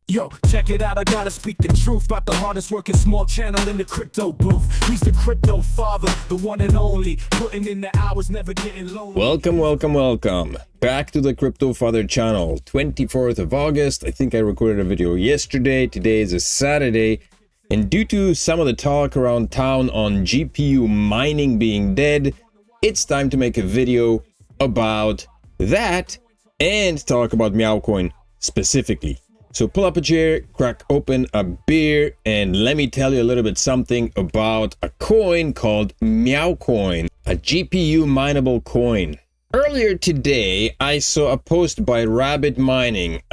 Yo, check it out, I gotta speak the truth about the hardest working small channel in the crypto booth. He's the crypto father, the one and only, putting in the hours, never getting lonely. Welcome back to the Crypto Father channel. 24th of August, I think I recorded a video yesterday. Today is a Saturday, and due to some of the talk around town on GPU mining being dead, it's time to make a video about that and talk about Meowcoin specifically. So pull up a chair, crack open a beer, and let me tell you a little bit something about a coin called Meowcoin, a GPU mineable coin. Earlier today, I saw a post by Rabbit Mining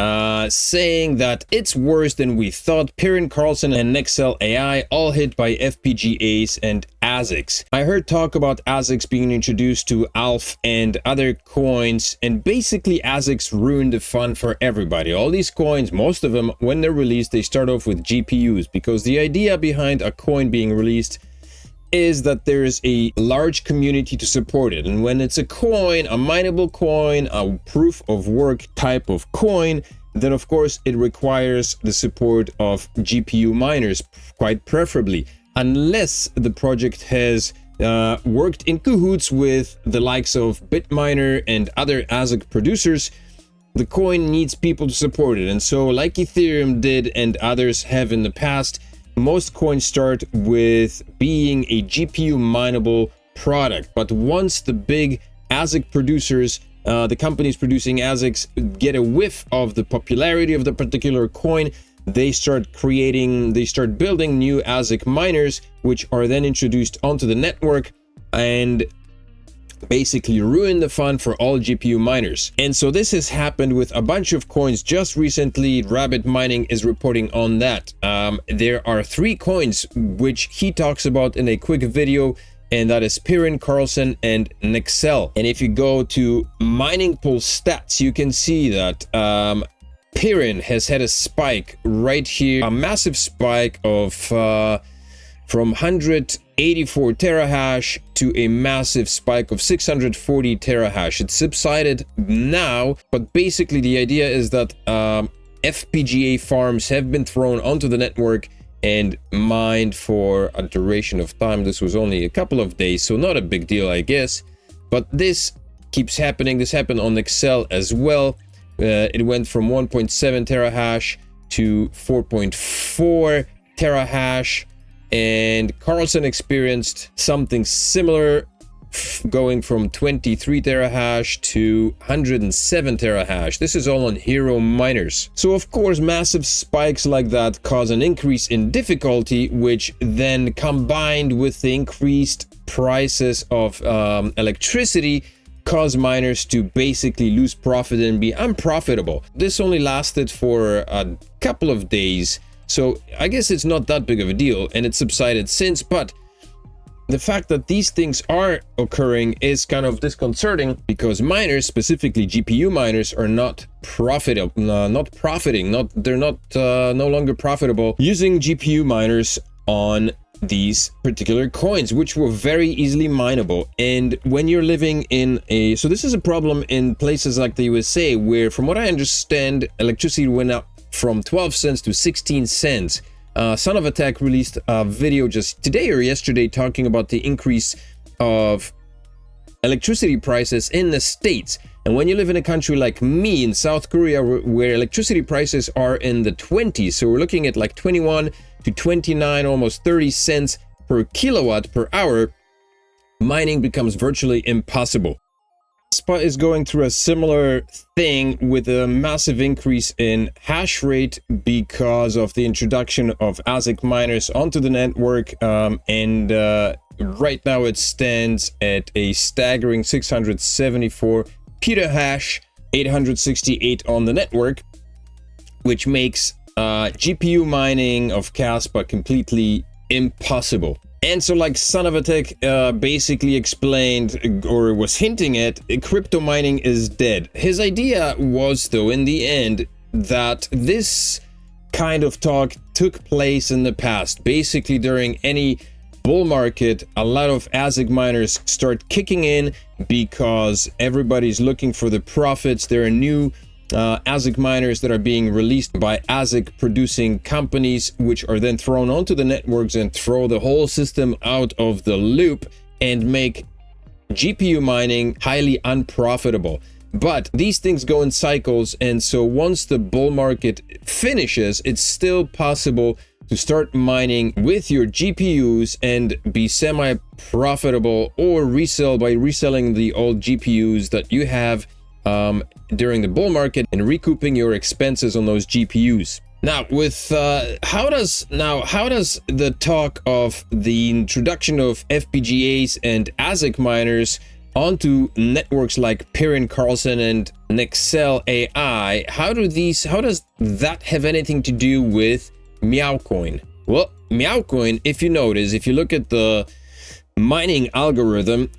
saying that it's worse than we thought. Piran Carlson and Nexel AI all hit by FPGAs and ASICs. I heard talk about ASICs being introduced to ALF and other coins, and basically ASICs ruined the fun for everybody. All these coins, most of them, when they're released, they start off with GPUs, because the idea behind a coin being released is that there is a large community to support it. And when it's a coin, a mineable coin, a proof of work type of coin, then of course it requires the support of GPU miners, quite preferably, unless the project has worked in cahoots with the likes of BitMart and other ASIC producers. The coin needs people to support it, and so like Ethereum did and others have in the past, most coins start with being a GPU mineable product. But once the big ASIC producers, the companies producing ASICs, get a whiff of the popularity of the particular coin, they start building new ASIC miners, which are then introduced onto the network and basically ruin the fun for all GPU miners. And so this has happened with a bunch of coins just recently. Rabbit Mining is reporting on that. There are 3 coins which he talks about in a quick video, and that is Piran, Carlson, and Nexel. And if you go to mining pool stats, you can see that Piran has had a spike right here, a massive spike of from 184 terahash to a massive spike of 640 terahash. It subsided now, but basically the idea is that FPGA farms have been thrown onto the network and mined for a duration of time. This was only a couple of days, so not a big deal, I guess. But this keeps happening. This happened on Excel as well. It went from 1.7 terahash to 4.4 terahash. And Carlson experienced something similar, going from 23 terahash to 107 terahash. This is all on hero miners. So of course, massive spikes like that cause an increase in difficulty, which then combined with the increased prices of electricity cause miners to basically lose profit and be unprofitable. This only lasted for a couple of days, so I guess it's not that big of a deal, and it's subsided since. But the fact that these things are occurring is kind of disconcerting, because miners, specifically GPU miners, are not profiting, no longer profitable using GPU miners on these particular coins, which were very easily mineable. And when you're living in so this is a problem in places like the USA, where from what I understand, electricity went up from 12 cents to 16 cents. Son of a Tech released a video just today or yesterday talking about the increase of electricity prices in the States. And when you live in a country like me in South Korea, where electricity prices are in the 20s, so we're looking at like 21 to 29, almost 30 cents per kilowatt per hour, mining becomes virtually impossible. Spot is going through a similar thing with a massive increase in hash rate because of the introduction of ASIC miners onto the network, and right now it stands at a staggering 674 petahash, 868 on the network, which makes GPU mining of Caspa completely impossible. And so, like Son of a Tech basically explained, or was hinting at, crypto mining is dead. His idea was, though, in the end, that this kind of talk took place in the past. Basically, during any bull market, a lot of ASIC miners start kicking in because everybody's looking for the profits. There are new ASIC miners that are being released by ASIC producing companies, which are then thrown onto the networks and throw the whole system out of the loop and make GPU mining highly unprofitable. But these things go in cycles, and so once the bull market finishes, it's still possible to start mining with your GPUs and be semi-profitable, or resell by reselling the old GPUs that you have during the bull market and recouping your expenses on those GPUs. Now, with how does the talk of the introduction of FPGAs and ASIC miners onto networks like Perrin Carlson and Nexel AI, how does that have anything to do with Meowcoin? Well, Meowcoin, if you notice, if you look at the mining algorithm,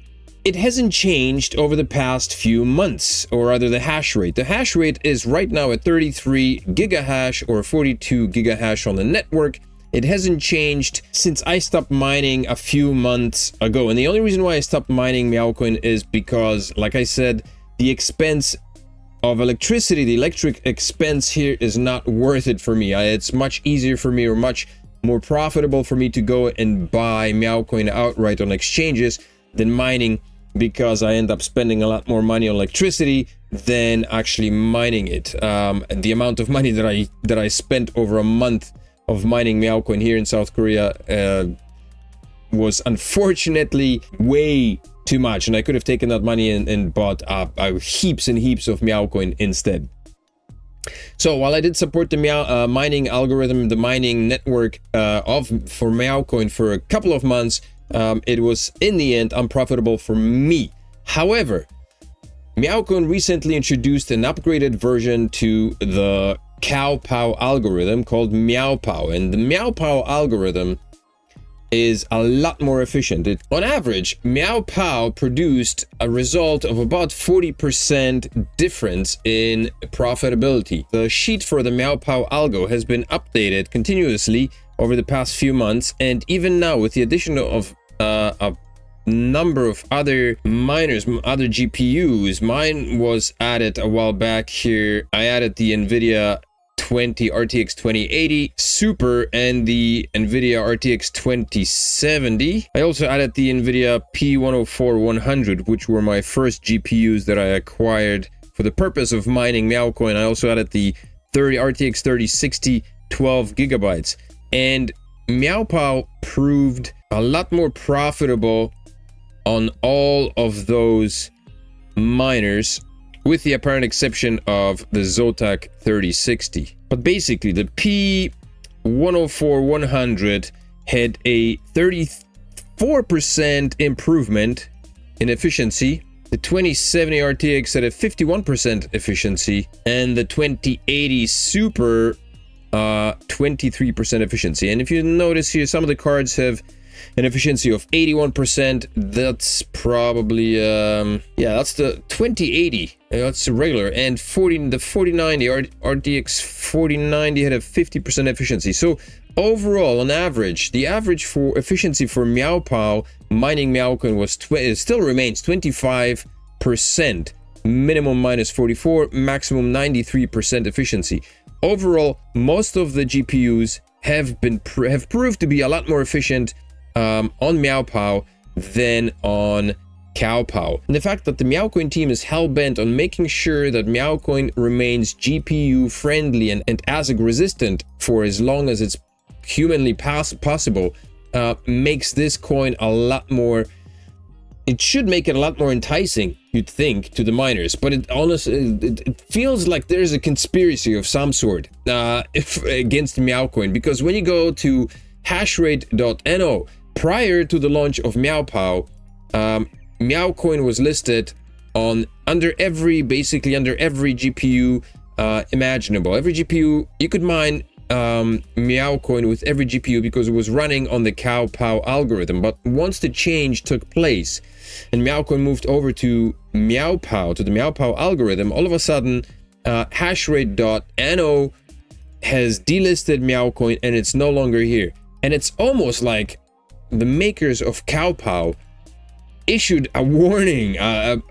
it hasn't changed over the past few months, or rather the hash rate. The hash rate is right now at 33 gigahash or 42 gigahash on the network. It hasn't changed since I stopped mining a few months ago. And the only reason why I stopped mining Meowcoin is because, like I said, the expense of electricity, the electric expense here is not worth it for me. It's much easier for me, or much more profitable for me, to go and buy Meowcoin outright on exchanges than mining, because I end up spending a lot more money on electricity than actually mining it. The amount of money that I spent over a month of mining Meowcoin here in South Korea was unfortunately way too much, and I could have taken that money and bought heaps and heaps of Meowcoin instead. So while I did support the mining algorithm, the mining network for Meowcoin for a couple of months, it was in the end unprofitable for me. However, Meowcoin recently introduced an upgraded version to the Cowpow algorithm called Meowpow, and the Meowpow algorithm is a lot more efficient. On average, Meowpow produced a result of about 40% difference in profitability. The sheet for the Meowpow algo has been updated continuously over the past few months, and even now, with the addition of a number of other miners, other GPUs, mine was added a while back here. I added the NVIDIA RTX 2080 Super and the NVIDIA RTX 2070. I also added the NVIDIA P104-100, which were my first GPUs that I acquired for the purpose of mining Meowcoin. I also added the RTX 3060 12 gigabytes. And Meowpow proved a lot more profitable on all of those miners, with the apparent exception of the Zotac 3060. But basically, the P104-100 had a 34% improvement in efficiency, the 2070 RTX had a 51% efficiency, and the 2080 Super 23% efficiency. And if you notice here, some of the cards have an efficiency of 81%. That's probably that's the 2080, that's the regular. And the 4090 RTX 4090 had a 50% efficiency. So overall, on average, the average for efficiency for Meowpow mining Meowcoin was still remains 25%, minimum minus 44, maximum 93% efficiency. Overall, most of the GPUs have proved to be a lot more efficient on Meowpow than on Cowpow. And the fact that the Meowcoin team is hell-bent on making sure that Meowcoin remains GPU friendly and ASIC resistant for as long as it's humanly possible makes this coin a lot more, it should make it a lot more enticing, you'd think, to the miners. But it honestly, it feels like there's a conspiracy of some sort against Meowcoin, because when you go to hashrate.no, prior to the launch of Meowpow, Meowcoin was listed under every GPU imaginable. Every GPU, you could mine Meowcoin with every GPU because it was running on the Cowpow algorithm. But once the change took place and Meowcoin moved over to Meowpow, to the Meowpow algorithm, all of a sudden hashrate.no has delisted Meowcoin and it's no longer here. And it's almost like the makers of Cowpow issued a warning, a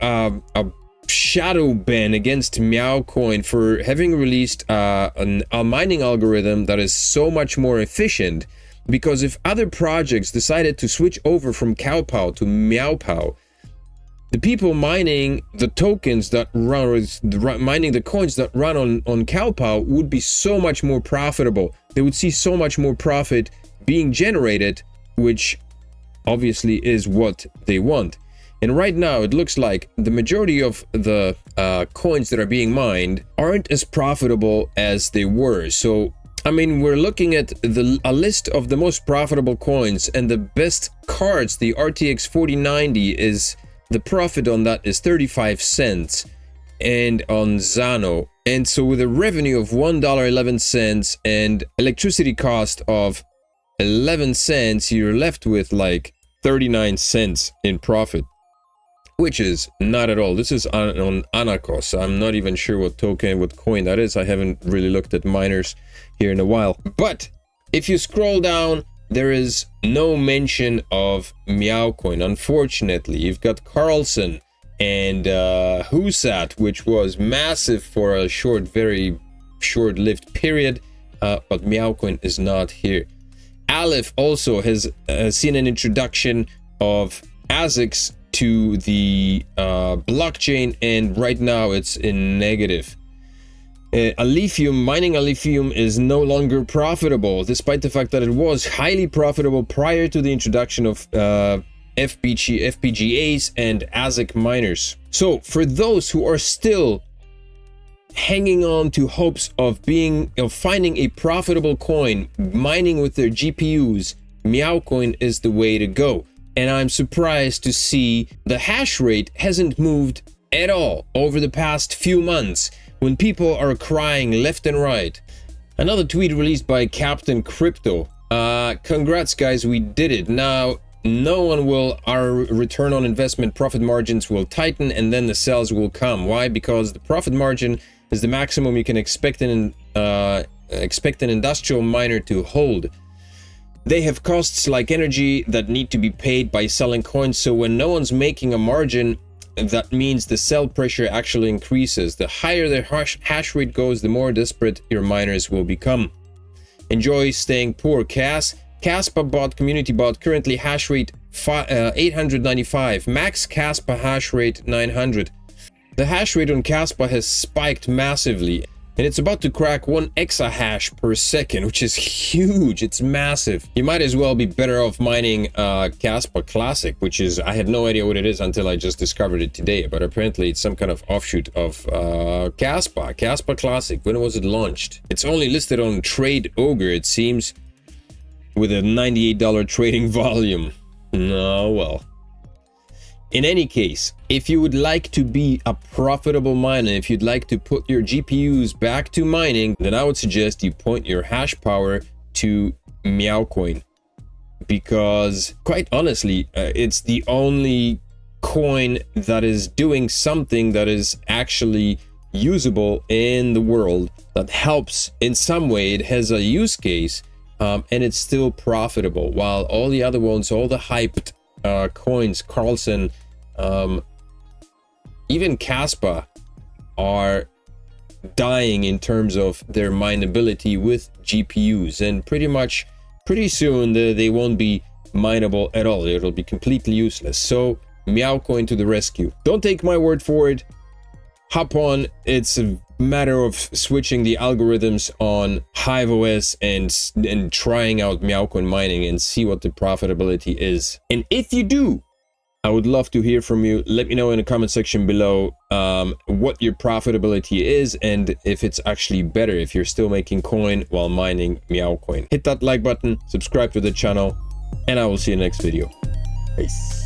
shadow ban against Meowcoin for having released a mining algorithm that is so much more efficient. Because if other projects decided to switch over from Cowpow to Meowpow, the people mining the tokens that run, mining the coins that run on Cowpow would be so much more profitable. They would see so much more profit being generated, which obviously is what they want. And right now it looks like the majority of the coins that are being mined aren't as profitable as they were. So I mean, we're looking at a list of the most profitable coins, and the best cards, the RTX 4090, is the profit on that is 35 cents, and on Zano. And so with a revenue of $1.11 and electricity cost of 11 cents, you're left with like 39 cents in profit, which is not at all. This is on Anacos. I'm not even sure what token, what coin that is. I haven't really looked at miners here in a while. But if you scroll down, there is no mention of Meowcoin. Unfortunately, you've got Carlson and Husat, which was massive for a very short-lived period, but Meowcoin is not here. Aleph also has seen an introduction of ASICs to the blockchain, and right now it's in negative. Mining Alephium is no longer profitable, despite the fact that it was highly profitable prior to the introduction of FPGAs and ASIC miners. So for those who are still hanging on to hopes of finding a profitable coin mining with their GPUs, Meowcoin is the way to go. And I'm surprised to see the hash rate hasn't moved at all over the past few months, when people are crying left and right. Another tweet released by Captain Crypto. Congrats guys, we did it. Now our return on investment profit margins will tighten, and then the sales will come. Why? Because the profit margin is the maximum you can expect an industrial miner to hold. They have costs like energy that need to be paid by selling coins, so when no one's making a margin, that means the sell pressure actually increases. The higher the hash rate goes, the more desperate your miners will become. Enjoy staying poor, Caspa bot, community bot, currently hash rate 895, max Caspa hash rate 900. The hash rate on Caspa has spiked massively, and it's about to crack 1 exahash per second, which is huge. It's massive. You might as well be better off mining Caspa Classic, which is, I had no idea what it is until I just discovered it today, but apparently it's some kind of offshoot of Caspa Classic. When was it launched? It's only listed on Trade Ogre, it seems, with a $98 trading volume. Oh well. In any case, if you would like to be a profitable miner, if you'd like to put your GPUs back to mining, then I would suggest you point your hash power to Meowcoin. Because, quite honestly, it's the only coin that is doing something that is actually usable in the world, that helps in some way. It has a use case, and it's still profitable, while all the other ones, all the hyped coins, Carlson, even Caspa, are dying in terms of their mineability with GPUs, and pretty soon they won't be mineable at all. It'll be completely useless. So Meowcoin to the rescue. Don't take my word for it. Hop on. It's a matter of switching the algorithms on HiveOS and trying out Meowcoin mining and see what the profitability is. And if you do, I would love to hear from you. Let me know in the comment section below what your profitability is, and if it's actually better if you're still making coin while mining Meowcoin. Hit that like button, subscribe to the channel, and I will see you in the next video. Peace.